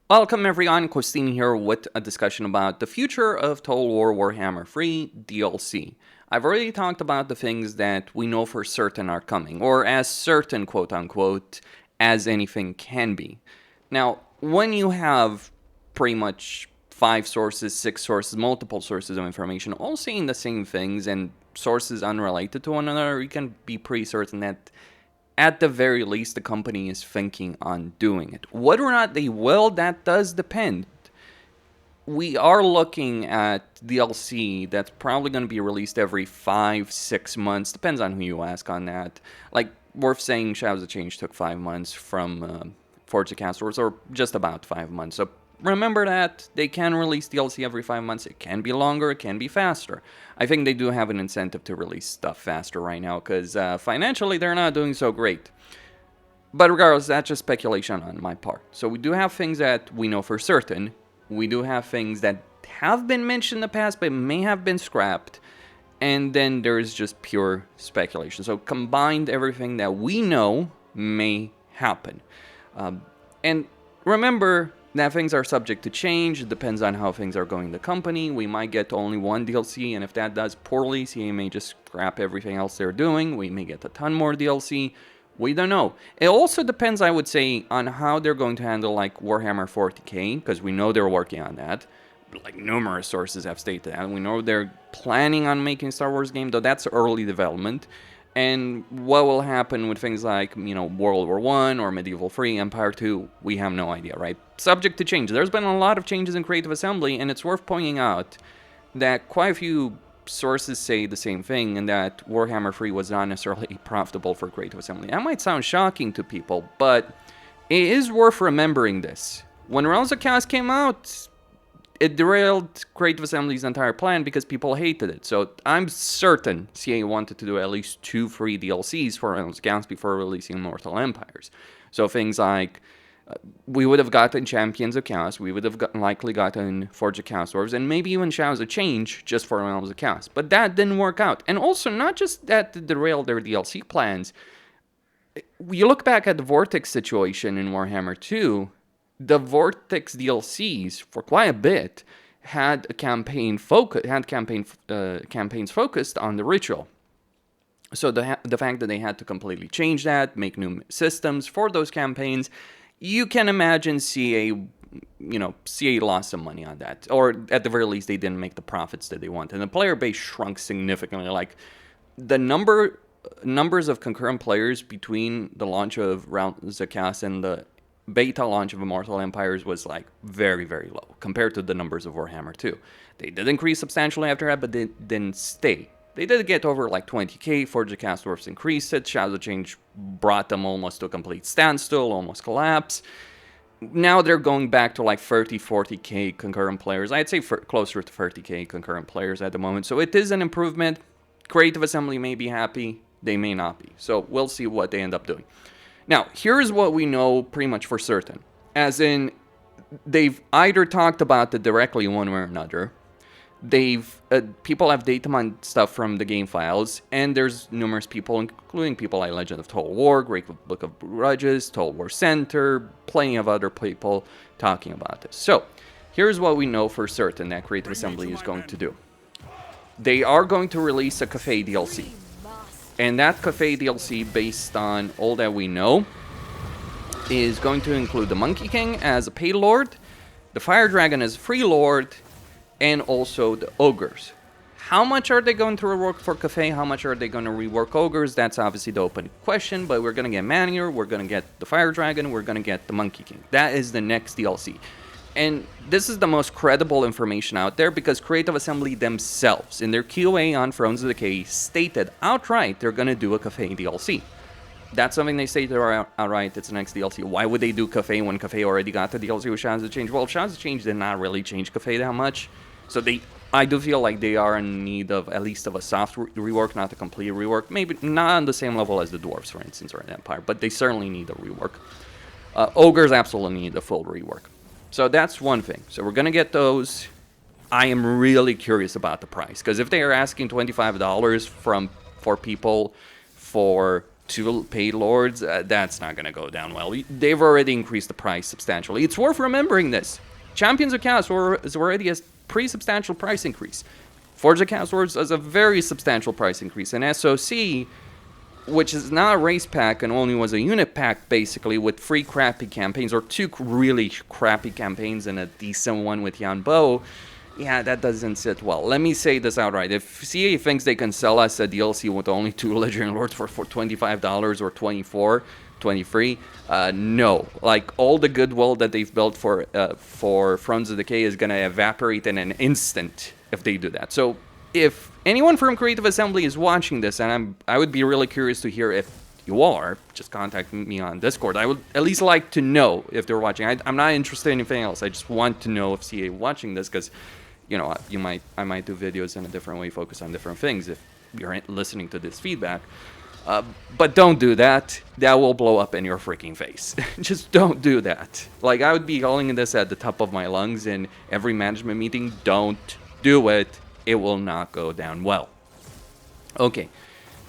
Welcome everyone, Costine here with a discussion about the future of Total War Warhammer 3 DLC. I've already talked about the things that we know for certain are coming, or as certain, quote unquote, as anything can be. Now, when you have pretty much 5 sources, 6 sources, multiple sources of information, all saying the same things and sources unrelated to one another, you can be pretty certain that at the very least, the company is thinking on doing it. Whether or not they will, that does depend. We are looking at DLC that's probably going to be released every 5-6 months. Depends on who you ask on that. Like, worth saying, Shadows of Change took 5 months from Forge of Castors, or just about 5 months. So remember that they can release DLC every 5 months. It can be longer, it can be faster. I think they do have an incentive to release stuff faster right now because financially they're not doing so great. But regardless, that's just speculation on my part. So we do have things that we know for certain. We do have things that have been mentioned in the past but may have been scrapped. And then there's just pure speculation. So combined, everything that we know may happen. And remember that things are subject to change. It depends on how things are going in the company. We might get only one DLC, and if that does poorly, CA may just scrap everything else they're doing. We may get a ton more DLC. We don't know. It also depends, I would say, on how they're going to handle like Warhammer 40k, because we know they're working on that. Like numerous sources have stated that. We know they're planning on making a Star Wars game, though that's early development. And what will happen with things like, World War I or Medieval 3, Empire 2, we have no idea, right? Subject to change. There's been a lot of changes in Creative Assembly, and it's worth pointing out that quite a few sources say the same thing, and that Warhammer 3 was not necessarily profitable for Creative Assembly. That might sound shocking to people, but it is worth remembering this. When Realms of Chaos came out, it derailed Creative Assembly's entire plan because people hated it. So I'm certain CA wanted to do at least 2 free DLCs for Realms of Chaos before releasing Immortal Empires. So things like, we would have gotten Champions of Chaos, we would have likely gotten Forge of Chaos Dwarves, and maybe even Shadows of Change just for Realms of Chaos. But that didn't work out. And also, not just that it derailed their DLC plans. You look back at the Vortex situation in Warhammer 2, the Vortex DLCs for quite a bit had a campaigns focused on the ritual. So the fact that they had to completely change that, make new systems for those campaigns, you can imagine CA lost some money on that, or at the very least they didn't make the profits that they wanted. And the player base shrunk significantly. Like the numbers of concurrent players between the launch of Realms of Chaos and the beta launch of Immortal Empires was like very, very low compared to the numbers of Warhammer 2. They did increase substantially after that, but they didn't stay. They did get over like 20k, Forge of Chaos Dwarfs increased it, Shadows of Change brought them almost to a complete standstill, almost collapse. Now they're going back to like 30-40k concurrent players. I'd say closer to 30k concurrent players at the moment. So it is an improvement. Creative Assembly may be happy, they may not be. So we'll see what they end up doing. Now, here's what we know pretty much for certain. As in, they've either talked about it directly one way or another. People have datum on stuff from the game files, and there's numerous people, including people like Legend of Total War, Great Book of Grudges, Total War Center, plenty of other people talking about this. So, here's what we know for certain that Creative Assembly is going to do. They are going to release a Cafe DLC. And that Cafe DLC, based on all that we know, is going to include the Monkey King as a paid lord, the Fire Dragon as a free lord, and also the Ogres. How much are they going to rework for Cafe? How much are they going to rework Ogres? That's obviously the open question, but we're going to get Manir, we're going to get the Fire Dragon, we're going to get the Monkey King. That is the next DLC. And this is the most credible information out there because Creative Assembly themselves, in their QA on Thrones of Decay, stated outright they're going to do a Cafe DLC. That's something they stated outright, it's the next DLC. Why would they do Cafe when Cafe already got the DLC with Shadows of Change? Well, Shadows of Change did not really change Cafe that much. So I do feel like they are in need of at least of a soft rework, not a complete rework. Maybe not on the same level as the Dwarves, for instance, or an Empire, but they certainly need a rework. Ogres absolutely need a full rework. So that's one thing. So we're going to get those. I am really curious about the price. Because if they are asking $25 for people for 2 paid lords, that's not going to go down well. They've already increased the price substantially. It's worth remembering this. Champions of Chaos is already a pretty substantial price increase. Forge of Chaos Lords is a very substantial price increase. And SOC, which is not a race pack and only was a unit pack, basically, with 3 crappy campaigns, or 2 really crappy campaigns and a decent one with Yan Bo, yeah, that doesn't sit well. Let me say this outright. If CA thinks they can sell us a DLC with only 2 Legendary Lords for $25 or $24, $23, no. Like, all the goodwill that they've built for Thrones of Decay is going to evaporate in an instant if they do that. So, if anyone from Creative Assembly is watching this, and I would be really curious to hear if you are, just contact me on Discord. I would at least like to know if they're watching. I'm not interested in anything else. I just want to know if CA watching this, because, you know, I might do videos in a different way, focus on different things if you're listening to this feedback. But don't do that. That will blow up in your freaking face. Just don't do that. Like, I would be calling this at the top of my lungs in every management meeting. Don't do it. It will not go down well. Okay,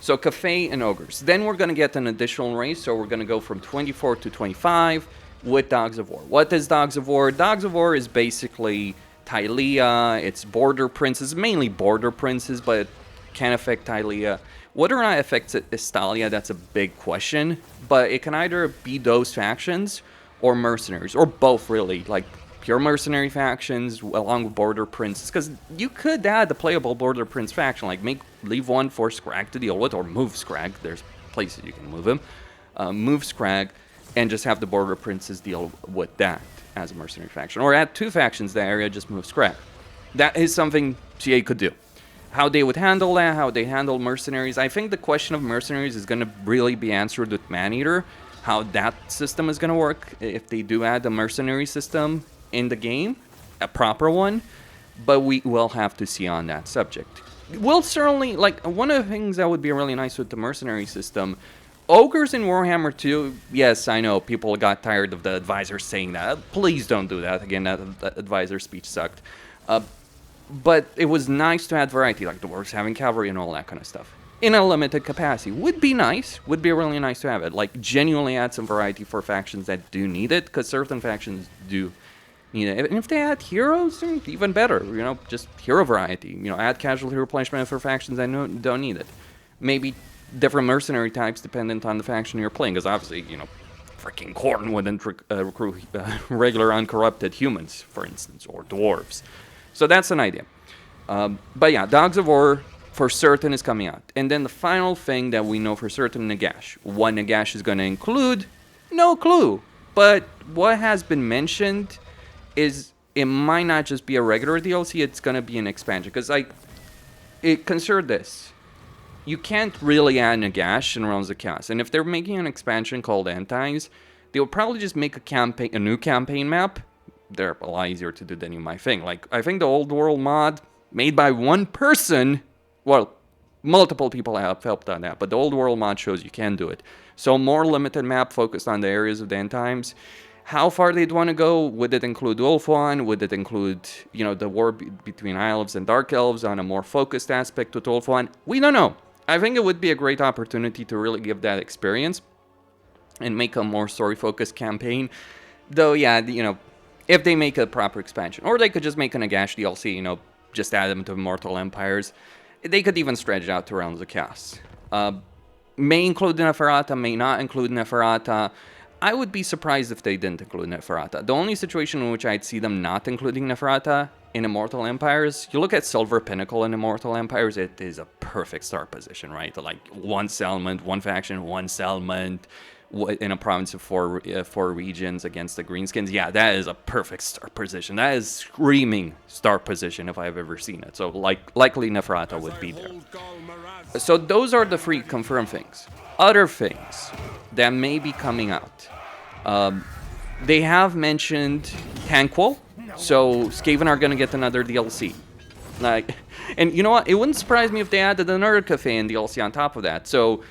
so Cafe and Ogres. Then we're going to get an additional race, so we're going to go from 24 to 25 with Dogs of War. What is Dogs of War? Dogs of War is basically Tylea, it's Border Princes, mainly Border Princes, but it can affect Tylea. Whether or not it affects Estalia, that's a big question, but it can either be those factions or mercenaries, or both really, like pure mercenary factions along with Border Princes, because you could add the playable Border Prince faction, like leave one for Scrag to deal with, or move Scrag, there's places you can move him, move Scrag, and just have the Border Princes deal with that as a mercenary faction, or add 2 factions to that area, just move Scrag. That is something CA could do. How they would handle that, how they handle mercenaries, I think the question of mercenaries is going to really be answered with Maneater, how that system is going to work, if they do add a mercenary system in the game, a proper one, but we will have to see on that subject. We'll certainly, like, one of the things that would be really nice with the mercenary system, Ogres in Warhammer 2, yes, I know, people got tired of the advisor saying that. Please don't do that. Again, that advisor speech sucked. But it was nice to add variety, like the dwarves having cavalry and all that kind of stuff. In a limited capacity. Would be nice. Would be really nice to have it. Like, genuinely add some variety for factions that do need it, because certain factions do need it. And if they add heroes, even better. You know, just hero variety. You know, add casualty replenishment for factions that don't need it. Maybe different mercenary types dependent on the faction you're playing, because obviously, you know, freaking Khorne wouldn't recruit regular uncorrupted humans, for instance, or dwarves. So that's an idea. But yeah, Dogs of War for certain is coming out. And then the final thing that we know for certain, Nagash. What Nagash is going to include, no clue. But what has been mentioned is it might not just be a regular DLC, it's going to be an expansion. Because, like, consider this. You can't really add Nagash in Realms of Chaos. And if they're making an expansion called Antis, they'll probably just make a new campaign map. They're a lot easier to do than you might think. Like, I think the Old World mod, made by one person, well, multiple people have helped on that, but the Old World mod shows you can do it. So more limited map focused on the areas of the end times. How far they'd want to go? Would it include Ulthuan? Would it include, you know, the war between High Elves and Dark Elves on a more focused aspect with Ulthuan? We don't know. I think it would be a great opportunity to really give that experience and make a more story-focused campaign. Though, yeah, you know, if they make a proper expansion. Or they could just make a Nagash DLC, you know, just add them to Immortal Empires. They could even stretch it out to Realms of Chaos. May include Neferata, may not include Neferata. I would be surprised if they didn't include Neferata. The only situation in which I'd see them not including Neferata in Immortal Empires, you look at Silver Pinnacle in Immortal Empires, it is a perfect start position, right? Like, one settlement, one faction, one settlement, in a province of four regions against the Greenskins. Yeah, that is a perfect start position. That is screaming start position if I've ever seen it. So likely Neferata would be there. So those are the 3 confirmed things. Other things that may be coming out. They have mentioned Tanquil. So Skaven are going to get another DLC. Like, and you know what? It wouldn't surprise me if they added another Cafe and DLC on top of that. So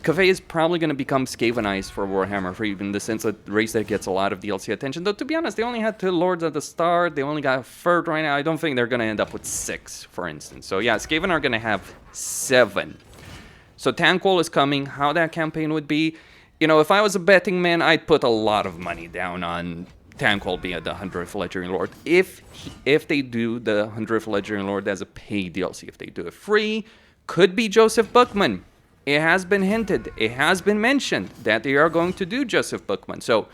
Cafe is probably going to become Skavenized for Warhammer, for even the sense of race that gets a lot of DLC attention. Though, to be honest, they only had 2 Lords at the start. They only got a 3rd right now. I don't think they're going to end up with 6, for instance. So yeah, Skaven are going to have 7. So Tankwall is coming. How that campaign would be, if I was a betting man, I'd put a lot of money down on Tankwall being the 100th Legendary Lord. If they do the 100th Legendary Lord as a paid DLC, if they do it free, could be Joseph Bookman. It has been hinted, it has been mentioned that they are going to do Joseph Bookman. So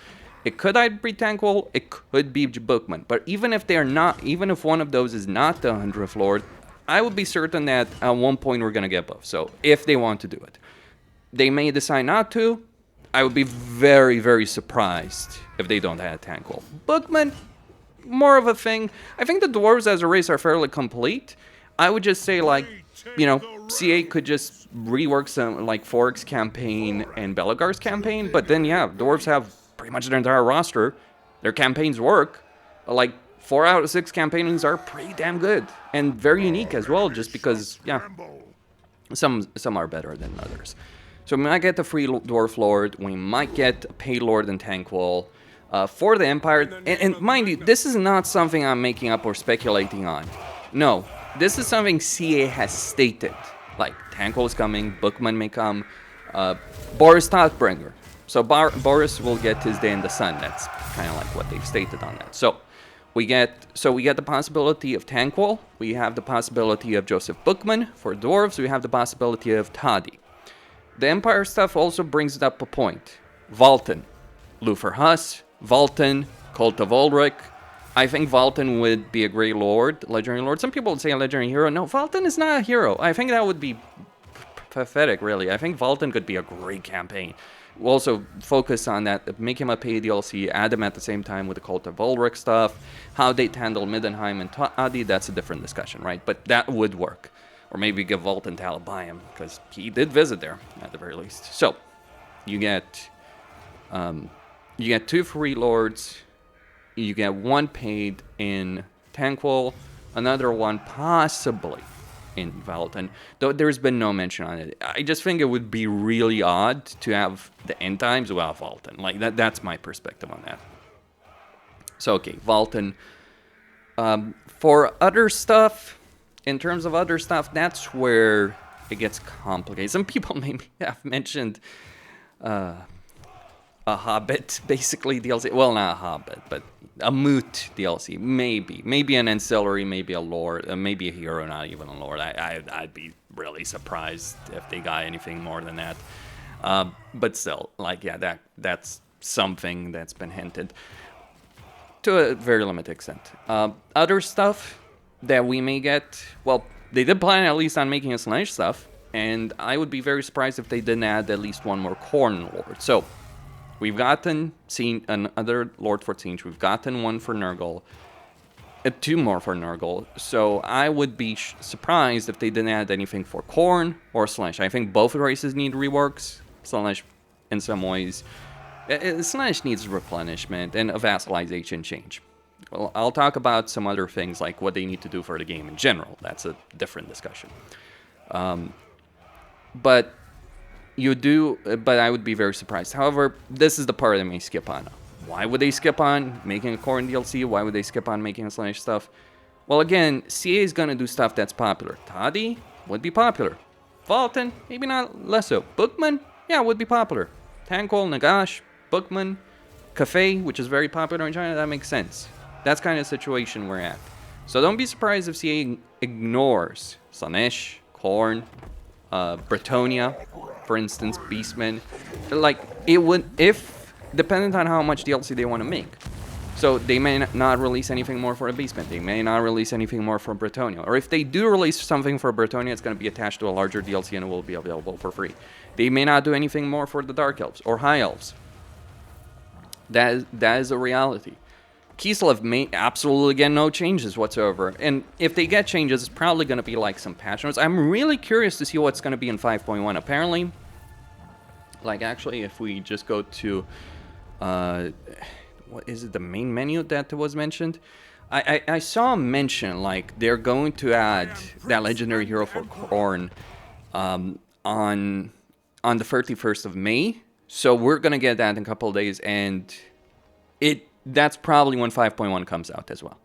it could either be Tankwall, it could be Bookman. But even if they are not, even if one of those is not the 100th Lord, I would be certain that at one point we're going to get both. So if they want to do it, they may decide not to. I would be very, very surprised if they don't add Tankwall. Bookman, more of a thing. I think the dwarves as a race are fairly complete. I would just say, like, CA could just rework some, like, Fork's campaign and Belagar's campaign. But then, yeah, dwarves have pretty much their entire roster. Their campaigns work. Like, 4 out of 6 campaigns are pretty damn good. And very unique as well, just because, yeah, some are better than others. So we might get the free Dwarf Lord, we might get a paid Lord and Tankwall. For the Empire, and mind you, this is not something I'm making up or speculating on. No, this is something CA has stated. Like, Tankwall is coming, Bookman may come, Boris Todbringer. So Boris will get his day in the sun. That's kind of like what they've stated on that. So we get the possibility of Tankwall, we have the possibility of Joseph Bookman. For dwarves, we have the possibility of Toddy. The Empire stuff also brings up a point. Valten, Luthor Huss, Valten, Cult of Ulrich. I think Valten would be a great lord, legendary lord. Some people would say a legendary hero. No, Valten is not a hero. I think that would be pathetic, really. I think Valten could be a great campaign. We'll also focus on that, make him a paid DLC, add him at the same time with the Cult of Ulrich stuff. How they'd handle Middenheim and Toddy, that's a different discussion, right? But that would work. Or maybe give Valten Talabayam, because he did visit there, at the very least. So, you get 2 free lords, you get 1 paid in Tankwall, another 1 possibly in Valten, though there's been no mention on it. I just think it would be really odd to have the end times without Valten. Like, that's my perspective on that. So, okay, Valten. For other stuff, in terms of other stuff, that's where it gets complicated. Some people maybe have mentioned a Hobbit, basically, DLC. Well, not a Hobbit, but a Moot DLC. Maybe an ancillary, maybe a lord, maybe a hero, not even a lord. I'd be really surprised if they got anything more than that. But still, like, yeah, that's something that's been hinted to a very limited extent. Other stuff that we may get, well, they did plan at least on making a Slanesh stuff, and I would be very surprised if they didn't add at least 1 more Khorne Lord. So, we've gotten another Lord for Tzeentch, we've gotten 1 for Nurgle, 2 more for Nurgle, so I would be surprised if they didn't add anything for Khorne or Slanesh. I think both races need reworks. Slanesh, in some ways, Slanesh needs replenishment and a vassalization change. Well, I'll talk about some other things, like what they need to do for the game in general. That's a different discussion. But I would be very surprised. However, this is the part I may skip on. Why would they skip on making a Khorne DLC? Why would they skip on making a Slanesh stuff? Well, again, CA is going to do stuff that's popular. Toddy would be popular. Valten, maybe not less so. Bookman, yeah, would be popular. Tankwall, Nagash, Bookman, Cafe, which is very popular in China, that makes sense. That's kind of the situation we're at. So don't be surprised if CA ignores Slanesh, Khorne, Bretonnia, for instance, Beastmen. Like, it would, if, dependent on how much DLC they want to make. So they may not release anything more for a Beastman. They may not release anything more for Bretonnia. Or if they do release something for Bretonnia, it's going to be attached to a larger DLC and it will be available for free. They may not do anything more for the Dark Elves or High Elves. That is a reality. Kislev may absolutely get no changes whatsoever. And if they get changes, it's probably going to be like some patch notes. I'm really curious to see what's going to be in 5.1. Apparently, like, actually, if we just go to, what is it, the main menu that was mentioned? I saw a mention, like, they're going to add that legendary hero for Khorne on the 31st of May. So we're going to get that in a couple of days, and that's probably when 5.1 comes out as well.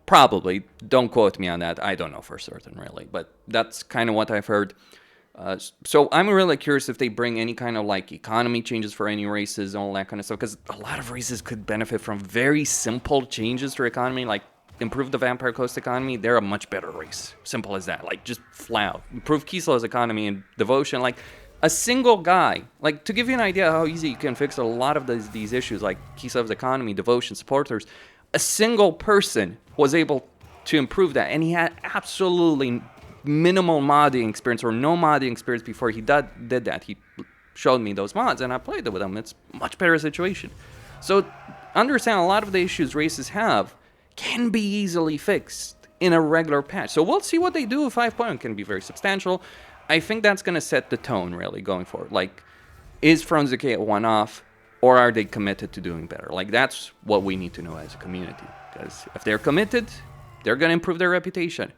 Probably. Don't quote me on that. I don't know for certain, really. But that's kind of what I've heard. So I'm really curious if they bring any kind of like economy changes for any races and all that kind of stuff, because a lot of races could benefit from very simple changes to economy, like improve the Vampire Coast economy. They're a much better race. Simple as that. Like just flat out. Improve Kislev's economy and devotion. Like a single guy, like to give you an idea how easy you can fix a lot of these issues, like Kislev's economy, devotion, supporters, a single person was able to improve that, and he had absolutely minimal modding experience or no modding experience before he did that. He showed me those mods and I played it with him. It's a much better situation. So understand a lot of the issues races have can be easily fixed in a regular patch. So we'll see what they do with 5.0. It can be very substantial. I think that's going to set the tone really going forward. Like, is Fronzike a one-off or are they committed to doing better? Like, that's what we need to know as a community. Because if they're committed, they're going to improve their reputation.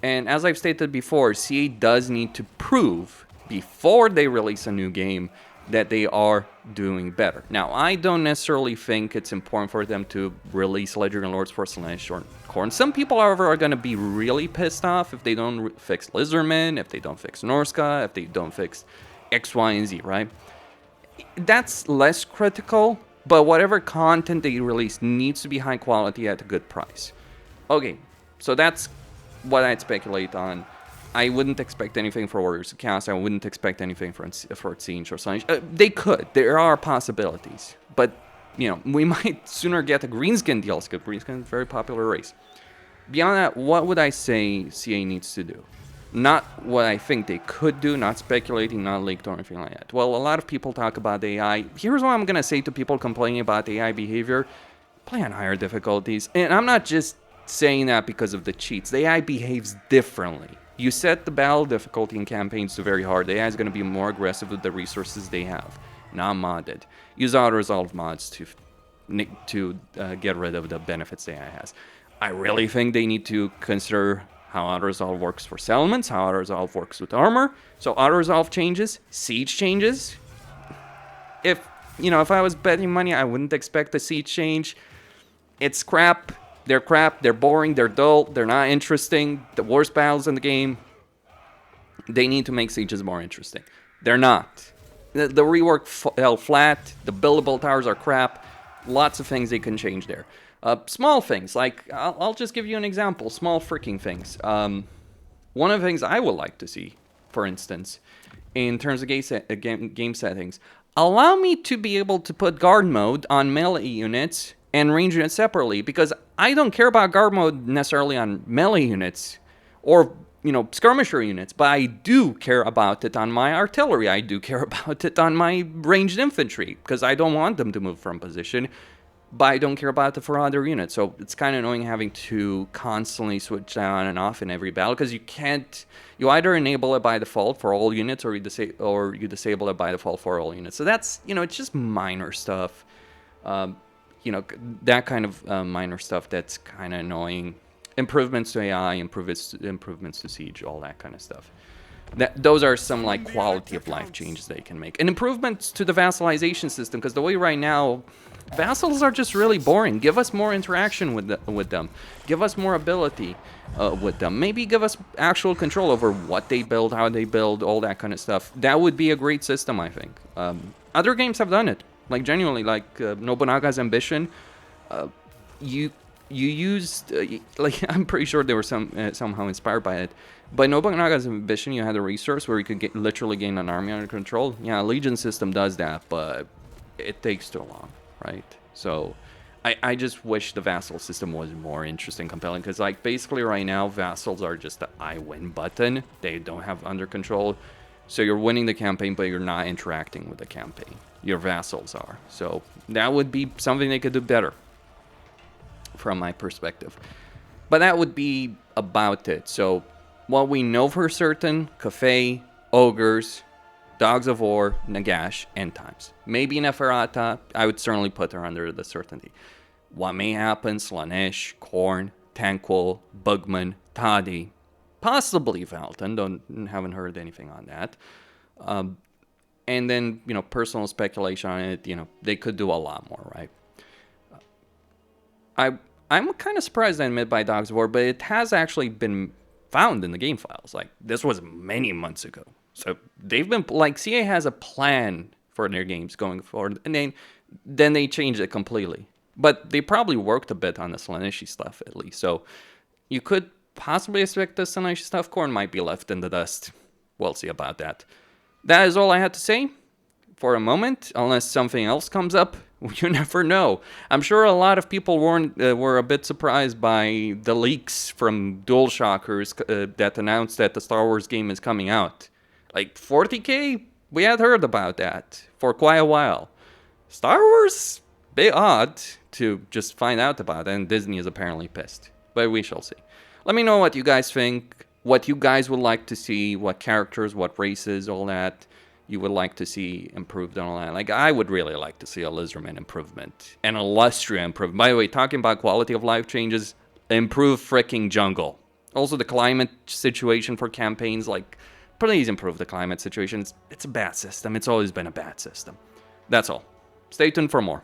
And as I've stated before, CA does need to prove before they release a new game that they are doing better. Now, I don't necessarily think it's important for them to release Legendary Lords for Slaanesh or Khorne. Some people, however, are going to be really pissed off if they don't fix Lizardmen, if they don't fix Norska, if they don't fix X, Y, and Z, right? That's less critical, but whatever content they release needs to be high quality at a good price. Okay, so that's what I'd speculate on. I wouldn't expect anything for Warriors of Chaos. I wouldn't expect anything for Siege or Slaanesh. They could. There are possibilities. But, you know, we might sooner get a Greenskin DLC. Greenskin is a very popular race. Beyond that, what would I say CA needs to do? Not what I think they could do, not speculating, not leaked or anything like that. Well, a lot of people talk about AI. Here's what I'm going to say to people complaining about AI behavior. Play on higher difficulties. And I'm not just saying that because of the cheats. The AI behaves differently. You set the battle difficulty in campaigns to very hard. The AI is going to be more aggressive with the resources they have, not modded. Use auto-resolve mods to get rid of the benefits the AI has. I really think they need to consider how auto-resolve works for settlements, how auto-resolve works with armor. So auto-resolve changes, siege changes. If I was betting money, I wouldn't expect a siege change. It's crap. They're crap, they're boring, they're dull, they're not interesting. The worst battles in the game. They need to make sieges more interesting. They're not. The rework fell flat, the buildable towers are crap. Lots of things they can change there. Small things, like, I'll just give you an example. Small freaking things. One of the things I would like to see, for instance, in terms of game settings, allow me to be able to put guard mode on melee units and range units separately, because I don't care about guard mode necessarily on melee units or, skirmisher units, but I do care about it on my artillery. I do care about it on my ranged infantry, because I don't want them to move from position, but I don't care about it for other units. So it's kind of annoying having to constantly switch on and off in every battle, because you either enable it by default for all units or you disable it by default for all units. So that's, it's just minor stuff. That kind of minor stuff that's kind of annoying. Improvements to AI, improvements to Siege, all that kind of stuff. Those are some like quality of life changes they can make. And improvements to the vassalization system, because the way right now, vassals are just really boring. Give us more interaction with them. Give us more ability with them. Maybe give us actual control over what they build, how they build, all that kind of stuff. That would be a great system, I think. Other games have done it. Like, genuinely, like Nobunaga's Ambition, you used, I'm pretty sure they were somehow inspired by it. But Nobunaga's Ambition, you had a resource where you could literally gain an army under control. Yeah, Legion system does that, but it takes too long, right? So I just wish the vassal system was more interesting, compelling, because, like, basically right now, vassals are just the I win button. They don't have under control. So you're winning the campaign, but you're not interacting with the campaign. Your vassals are. So that would be something they could do better, from my perspective. But that would be about it. So what we know for certain, Cafe, Ogres, Dogs of War, Nagash, End Times. Maybe Neferata, I would certainly put her under the certainty. What may happen, Slaanesh, Khorne, Tanquil, Bugman, Tadi, possibly Valton, haven't heard anything on that. And then, personal speculation on it, they could do a lot more, right? I'm kind of surprised, I admit, by Dogs of War, but it has actually been found in the game files. Like, this was many months ago. So they've been, like, CA has a plan for their games going forward, and then they changed it completely. But they probably worked a bit on the Slaaneshi stuff, at least. So you could possibly expect the Slaaneshi stuff. Corn might be left in the dust. We'll see about that. That is all I had to say for a moment, unless something else comes up. You never know. I'm sure a lot of people were a bit surprised by the leaks from DualShockers that announced that the Star Wars game is coming out. Like 40K? We had heard about that for quite a while. Star Wars? Bit odd to just find out about it, and Disney is apparently pissed. But we shall see. Let me know what you guys think, what you guys would like to see, what characters, what races, all that you would like to see improved and all that. Like, I would really like to see a Lizardman improvement, an Illustria improvement. By the way, talking about quality of life changes, improve freaking jungle. Also, the climate situation for campaigns, like, please improve the climate situation. It's a bad system. It's always been a bad system. That's all. Stay tuned for more.